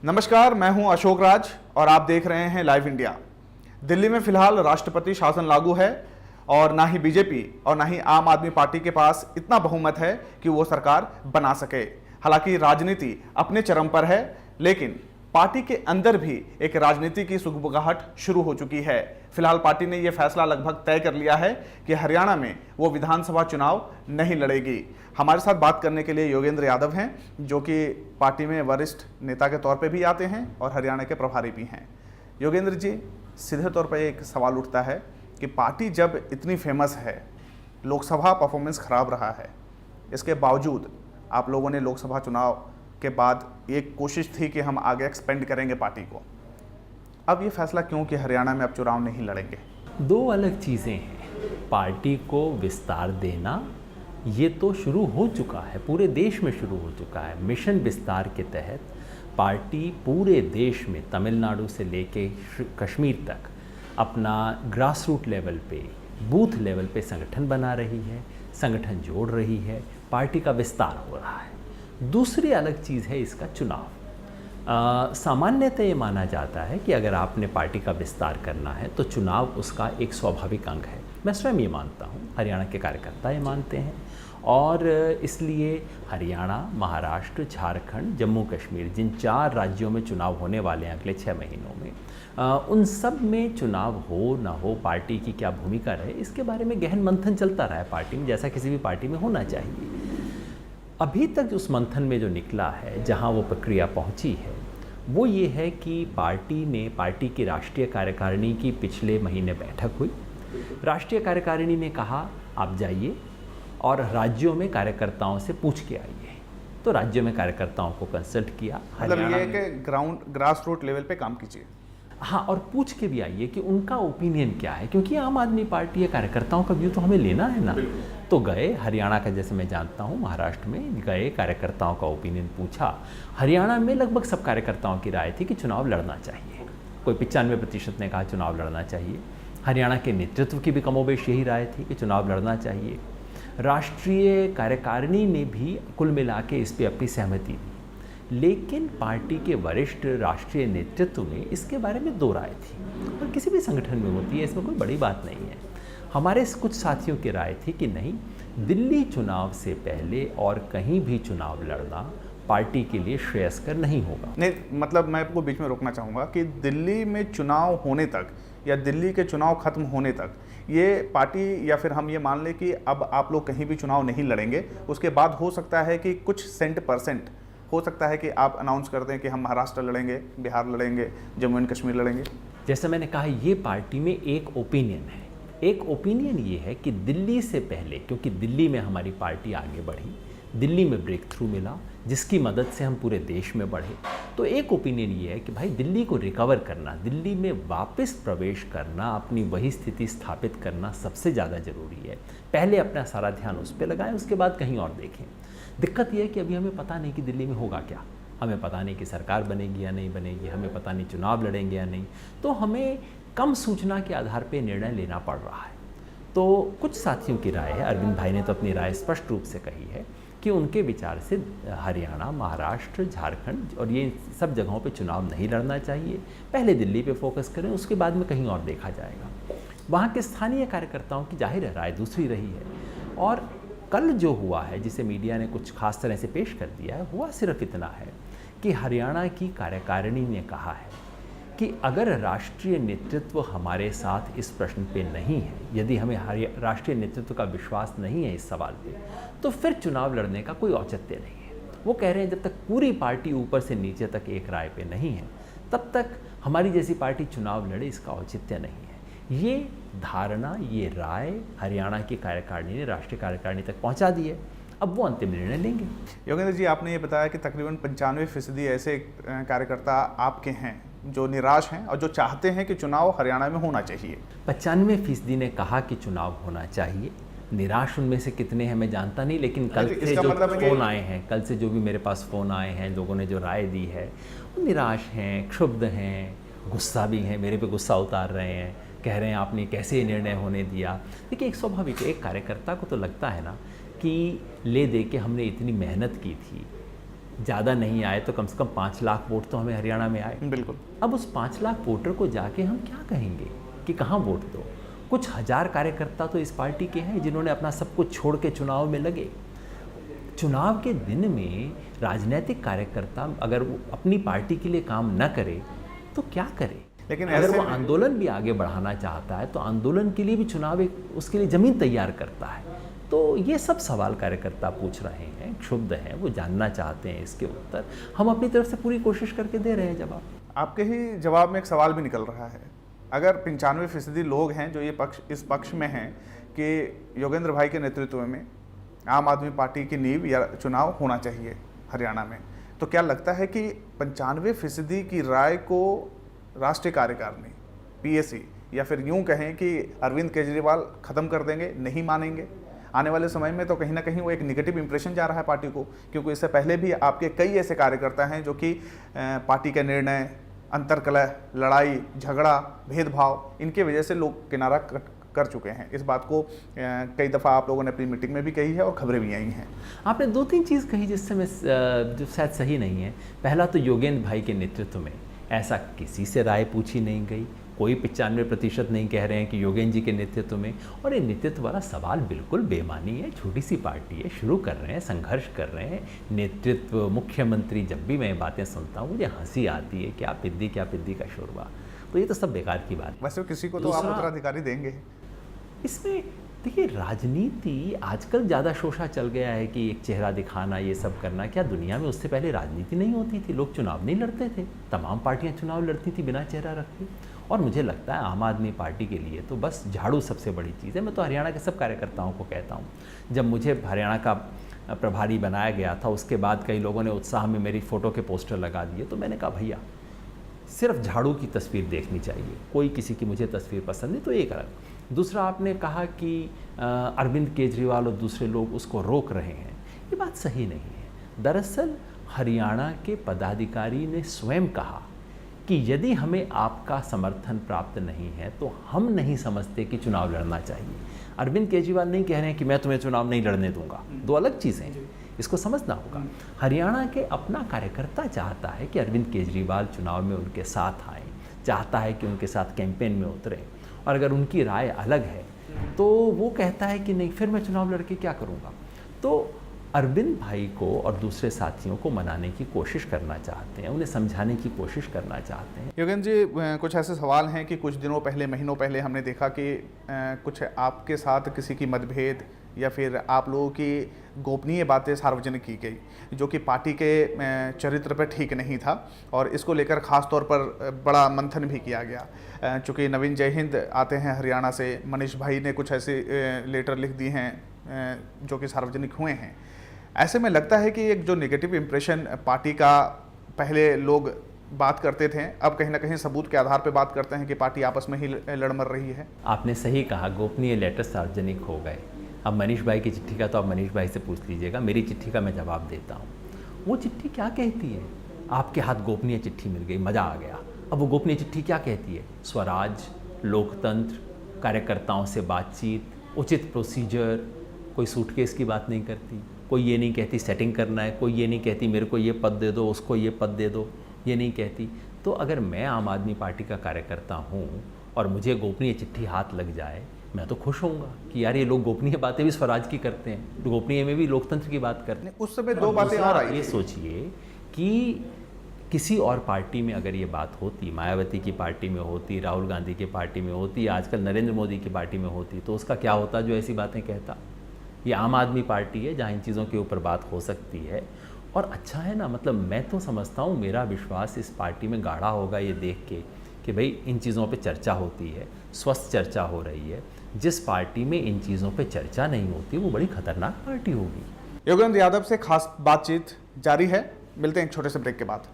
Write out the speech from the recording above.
नमस्कार, मैं हूं अशोक राज और आप देख रहे हैं लाइव इंडिया। दिल्ली में फिलहाल राष्ट्रपति शासन लागू है और ना ही बीजेपी और ना ही आम आदमी पार्टी के पास इतना बहुमत है कि वो सरकार बना सके। हालांकि राजनीति अपने चरम पर है, लेकिन पार्टी के अंदर भी एक राजनीति की सुगबुगाहट शुरू हो चुकी है। फिलहाल पार्टी ने यह फैसला लगभग तय कर लिया है कि हरियाणा में वो विधानसभा चुनाव नहीं लड़ेगी। हमारे साथ बात करने के लिए योगेंद्र यादव हैं, जो कि पार्टी में वरिष्ठ नेता के तौर पे भी आते हैं और हरियाणा के प्रभारी भी हैं। योगेंद्र जी, सीधे तौर पर एक सवाल उठता है कि पार्टी जब इतनी फेमस है, लोकसभा परफॉर्मेंस खराब रहा है, इसके बावजूद आप लोगों ने लोकसभा चुनाव के बाद एक कोशिश थी कि हम आगे एक्सपेंड करेंगे पार्टी को, अब ये फैसला क्यों कि हरियाणा में अब चुनाव नहीं लड़ेंगे? दो अलग चीज़ें हैं। पार्टी को विस्तार देना ये तो शुरू हो चुका है, पूरे देश में शुरू हो चुका है। मिशन विस्तार के तहत पार्टी पूरे देश में तमिलनाडु से लेके कश्मीर तक अपना ग्रास रूट लेवल पे, बूथ लेवल पे संगठन बना रही है, संगठन जोड़ रही है, पार्टी का विस्तार हो रहा है। दूसरी अलग चीज़ है इसका चुनाव। सामान्यतः ये माना जाता है कि अगर आपने पार्टी का विस्तार करना है तो चुनाव उसका एक स्वाभाविक अंग है। मैं स्वयं ये मानता हूँ, हरियाणा के कार्यकर्ता ये मानते हैं, और इसलिए हरियाणा, महाराष्ट्र, झारखंड, जम्मू कश्मीर, जिन 4 राज्यों में चुनाव होने वाले हैं अगले 6 महीनों में, उन सब में चुनाव हो ना हो, पार्टी की क्या भूमिका रहे, इसके बारे में गहन मंथन चलता रहा है पार्टी में, जैसा किसी भी पार्टी में होना चाहिए। अभी तक उस मंथन में जो निकला है, जहां वो प्रक्रिया पहुंची है, वो ये है कि पार्टी की राष्ट्रीय कार्यकारिणी की पिछले महीने बैठक हुई। राष्ट्रीय कार्यकारिणी ने कहा आप जाइए और राज्यों में कार्यकर्ताओं से पूछ के आइए। तो राज्यों में कार्यकर्ताओं को कंसल्ट किया, मतलब ये कि ग्रास रूट लेवल पे काम कीजिए। हाँ, और पूछ के भी आइए कि उनका ओपिनियन क्या है, क्योंकि आम आदमी पार्टी है, कार्यकर्ताओं का व्यू तो हमें लेना है ना। तो गए हरियाणा का, जैसे मैं जानता हूँ, महाराष्ट्र में गए, कार्यकर्ताओं का ओपिनियन पूछा। हरियाणा में लगभग सब कार्यकर्ताओं की राय थी कि चुनाव लड़ना चाहिए। कोई 95% ने कहा चुनाव लड़ना चाहिए। हरियाणा के नेतृत्व की भी कमोबेश यही राय थी कि चुनाव लड़ना चाहिए। राष्ट्रीय कार्यकारिणी ने भी कुल मिला के इस पर अपनी सहमति दी, लेकिन पार्टी के वरिष्ठ राष्ट्रीय नेतृत्व में इसके बारे में 2 राय थी, और किसी भी संगठन में होती है, इसमें कोई बड़ी बात नहीं है। हमारे कुछ साथियों की राय थी कि नहीं, दिल्ली चुनाव से पहले और कहीं भी चुनाव लड़ना पार्टी के लिए श्रेयस्कर नहीं होगा। नहीं, मतलब मैं आपको बीच में रोकना चाहूँगा कि दिल्ली में चुनाव होने तक या दिल्ली के चुनाव खत्म होने तक ये पार्टी, या फिर हम ये मान लें कि अब आप लोग कहीं भी चुनाव नहीं लड़ेंगे, उसके बाद हो सकता है कि कुछ % हो सकता है कि आप अनाउंस कर दें कि हम महाराष्ट्र लड़ेंगे, बिहार लड़ेंगे, जम्मू एंड कश्मीर लड़ेंगे। जैसे मैंने कहा, ये पार्टी में एक ओपिनियन है। एक ओपिनियन ये है कि दिल्ली से पहले, क्योंकि दिल्ली में हमारी पार्टी आगे बढ़ी, दिल्ली में ब्रेक थ्रू मिला, जिसकी मदद से हम पूरे देश में बढ़े, तो एक ओपिनियन ये है कि भाई दिल्ली को रिकवर करना, दिल्ली में वापस प्रवेश करना, अपनी वही स्थिति स्थापित करना सबसे ज़्यादा ज़रूरी है। पहले अपना सारा ध्यान उस पर लगाएं, उसके बाद कहीं और देखें। दिक्कत यह है कि अभी हमें पता नहीं कि दिल्ली में होगा क्या, हमें पता नहीं कि सरकार बनेगी या नहीं बनेगी, हमें पता नहीं चुनाव लड़ेंगे या नहीं, तो हमें कम सूचना के आधार पर निर्णय लेना पड़ रहा है। तो कुछ साथियों की राय है, अरविंद भाई ने तो अपनी राय स्पष्ट रूप से कही है कि उनके विचार से हरियाणा, महाराष्ट्र, झारखंड और ये सब जगहों पे चुनाव नहीं लड़ना चाहिए। पहले दिल्ली पे फोकस करें, उसके बाद में कहीं और देखा जाएगा। वहाँ के स्थानीय कार्यकर्ताओं की जाहिर है राय दूसरी रही है। और कल जो हुआ है, जिसे मीडिया ने कुछ खास तरह से पेश कर दिया है, हुआ सिर्फ इतना है कि हरियाणा की कार्यकारिणी ने कहा है कि अगर राष्ट्रीय नेतृत्व हमारे साथ इस प्रश्न पे नहीं है, यदि हमें राष्ट्रीय नेतृत्व का विश्वास नहीं है इस सवाल पे, तो फिर चुनाव लड़ने का कोई औचित्य नहीं है। वो कह रहे हैं जब तक पूरी पार्टी ऊपर से नीचे तक एक राय पे नहीं है, तब तक हमारी जैसी पार्टी चुनाव लड़े, इसका औचित्य नहीं है। ये धारणा, ये राय हरियाणा की कार्यकारिणी ने राष्ट्रीय कार्यकारिणी तक पहुँचा दी है। अब वो अंतिम निर्णय लेंगे। योगेंद्र जी, आपने ये बताया कि तकरीबन 95% ऐसे कार्यकर्ता आपके हैं जो निराश हैं और जो चाहते हैं कि चुनाव हरियाणा में होना चाहिए। 95% ने कहा कि चुनाव होना चाहिए। निराश उनमें से कितने हैं मैं जानता नहीं, लेकिन कल से जो फ़ोन आए हैं, कल से जो भी मेरे पास फ़ोन आए हैं, लोगों ने जो राय दी है, वो निराश हैं, क्षुब्ध हैं, गुस्सा भी हैं, मेरे पे गुस्सा उतार रहे हैं, कह रहे हैं आपने कैसे ये निर्णय होने दिया। देखिए, एक स्वाभाविक, एक कार्यकर्ता को तो लगता है ना कि ले दे के हमने इतनी मेहनत की थी, ज़्यादा नहीं आए तो कम से कम 5 लाख वोट तो हमें हरियाणा में आए। बिल्कुल। अब उस 5 लाख वोटर को जाके हम क्या कहेंगे कि कहाँ वोट दो? कुछ हज़ार कार्यकर्ता तो इस पार्टी के हैं जिन्होंने अपना सब कुछ छोड़ के चुनाव में लगे। चुनाव के दिन में राजनीतिक कार्यकर्ता अगर वो अपनी पार्टी के लिए काम न करे तो क्या करे? लेकिन अगर वो आंदोलन भी आगे बढ़ाना चाहता है तो आंदोलन के लिए भी चुनाव एक उसके लिए ज़मीन तैयार करता है। तो ये सब सवाल कार्यकर्ता पूछ रहे हैं, क्षुब्ध हैं, वो जानना चाहते हैं इसके उत्तर। हम अपनी तरफ से पूरी कोशिश करके दे रहे हैं जवाब। आपके ही जवाब में एक सवाल भी निकल रहा है। अगर 95% लोग हैं जो इस पक्ष में हैं कि योगेंद्र भाई के नेतृत्व में आम आदमी पार्टी की नींव या चुनाव होना चाहिए हरियाणा में, तो क्या लगता है कि 95% की राय को राष्ट्रीय कार्यकारिणी, पीएसी, या फिर यूं कहें कि अरविंद केजरीवाल ख़त्म कर देंगे, नहीं मानेंगे? आने वाले समय में तो कहीं ना कहीं वो एक निगेटिव इंप्रेशन जा रहा है पार्टी को, क्योंकि इससे पहले भी आपके कई ऐसे कार्यकर्ता हैं जो कि पार्टी के निर्णय, अंतर्कलह, लड़ाई झगड़ा, भेदभाव, इनके वजह से लोग किनारा कर चुके हैं। इस बात को कई दफ़ा आप लोगों ने अपनी मीटिंग में भी कही है और खबरें भी आई हैं। आपने 2-3 चीज़ कही जिससे मैं जो शायद सही नहीं है। पहला तो योगेंद्र भाई के नेतृत्व में ऐसा किसी से राय पूछी नहीं गई। कोई 95% नहीं कह रहे हैं कि योगेंद्र जी के नेतृत्व में। और ये नेतृत्व वाला सवाल बिल्कुल बेमानी है। छोटी सी पार्टी है, शुरू कर रहे हैं, संघर्ष कर रहे हैं। नेतृत्व, मुख्यमंत्री, जब भी मैं बातें सुनता हूँ मुझे हंसी आती है। क्या पिद्दी का शोरबा। तो ये तो सब बेकार की बात है। वैसे किसी को तो आप उत्तराधिकारी देंगे। इसमें देखिए, राजनीति आजकल ज़्यादा शोषा चल गया है कि एक चेहरा दिखाना, ये सब करना। क्या दुनिया में उससे पहले राजनीति नहीं होती थी? लोग चुनाव नहीं लड़ते थे। तमाम पार्टियां चुनाव लड़ती थी बिना चेहरा रखे। और मुझे लगता है आम आदमी पार्टी के लिए तो बस झाड़ू सबसे बड़ी चीज़ है। मैं तो हरियाणा के सब कार्यकर्ताओं को कहता हूँ, जब मुझे हरियाणा का प्रभारी बनाया गया था उसके बाद कई लोगों ने उत्साह में मेरी फ़ोटो के पोस्टर लगा दिए। तो मैंने कहा भैया सिर्फ झाड़ू की तस्वीर देखनी चाहिए, कोई किसी की मुझे तस्वीर पसंद नहीं। तो एक अलग। दूसरा, आपने कहा कि अरविंद केजरीवाल और दूसरे लोग उसको रोक रहे हैं। ये बात सही नहीं है। दरअसल हरियाणा के पदाधिकारी ने स्वयं कहा कि यदि हमें आपका समर्थन प्राप्त नहीं है तो हम नहीं समझते कि चुनाव लड़ना चाहिए। अरविंद केजरीवाल नहीं कह रहे हैं कि मैं तुम्हें चुनाव नहीं लड़ने दूंगा। दो अलग चीज़ें हैं, इसको समझना होगा। हरियाणा के अपना कार्यकर्ता चाहता है कि अरविंद केजरीवाल चुनाव में उनके साथ आए, चाहता है कि उनके साथ कैंपेन में उतरें। और अगर उनकी राय अलग है तो वो कहता है कि नहीं, फिर मैं चुनाव लड़के क्या करूँगा। तो अरविंद भाई को और दूसरे साथियों को मनाने की कोशिश करना चाहते हैं, उन्हें समझाने की कोशिश करना चाहते हैं। योगेंद्र जी, कुछ ऐसे सवाल हैं कि कुछ दिनों पहले, महीनों पहले हमने देखा कि कुछ आपके साथ किसी की मतभेद या फिर आप लोगों की गोपनीय बातें सार्वजनिक की गई, जो कि पार्टी के चरित्र पर ठीक नहीं था। और इसको लेकर ख़ास तौर पर बड़ा मंथन भी किया गया। चूँकि नवीन जयहिंद आते हैं हरियाणा से, मनीष भाई ने कुछ ऐसे लेटर लिख दिए हैं जो कि सार्वजनिक हुए हैं। ऐसे में लगता है कि एक जो नेगेटिव इम्प्रेशन पार्टी का पहले लोग बात करते थे, अब कहीं ना कहीं सबूत के आधार पर बात करते हैं कि पार्टी आपस में ही लड़ मर रही है। आपने सही कहा, गोपनीय लेटर सार्वजनिक हो गए। अब मनीष भाई की चिट्ठी का तो आप मनीष भाई से पूछ लीजिएगा, मेरी चिट्ठी का मैं जवाब देता हूँ। वो चिट्ठी क्या कहती है? आपके हाथ गोपनीय चिट्ठी मिल गई, मज़ा आ गया। अब वो गोपनीय चिट्ठी क्या कहती है? स्वराज, लोकतंत्र, कार्यकर्ताओं से बातचीत, उचित प्रोसीजर। कोई सूटकेस की बात नहीं करती, कोई ये नहीं कहती सेटिंग करना है, कोई ये नहीं कहती मेरे को ये पद दे दो, उसको ये पद दे दो, ये नहीं कहती। तो अगर मैं आम आदमी पार्टी का कार्यकर्ता हूँ और मुझे गोपनीय चिट्ठी हाथ लग जाए, मैं तो खुश होऊंगा कि यार ये लोग गोपनीय बातें भी स्वराज की करते हैं, गोपनीय में भी लोकतंत्र की बात करते हैं। उस समय दो बातें और आई। ये सोचिए कि किसी और पार्टी में अगर ये बात होती, मायावती की पार्टी में होती, राहुल गांधी की पार्टी में होती, आजकल नरेंद्र मोदी की पार्टी में होती, तो उसका क्या होता जो ऐसी बातें कहता। ये आम आदमी पार्टी है जहाँ इन चीज़ों के ऊपर बात हो सकती है। और अच्छा है ना, मतलब मैं तो समझता हूँ, मेरा विश्वास इस पार्टी में गाढ़ा होगा ये देख के कि भाई इन चीज़ों पे चर्चा होती है, स्वस्थ चर्चा हो रही है। जिस पार्टी में इन चीज़ों पे चर्चा नहीं होती वो बड़ी खतरनाक पार्टी होगी। योगेंद्र यादव से खास बातचीत जारी है, मिलते हैं एक छोटे से ब्रेक के बाद।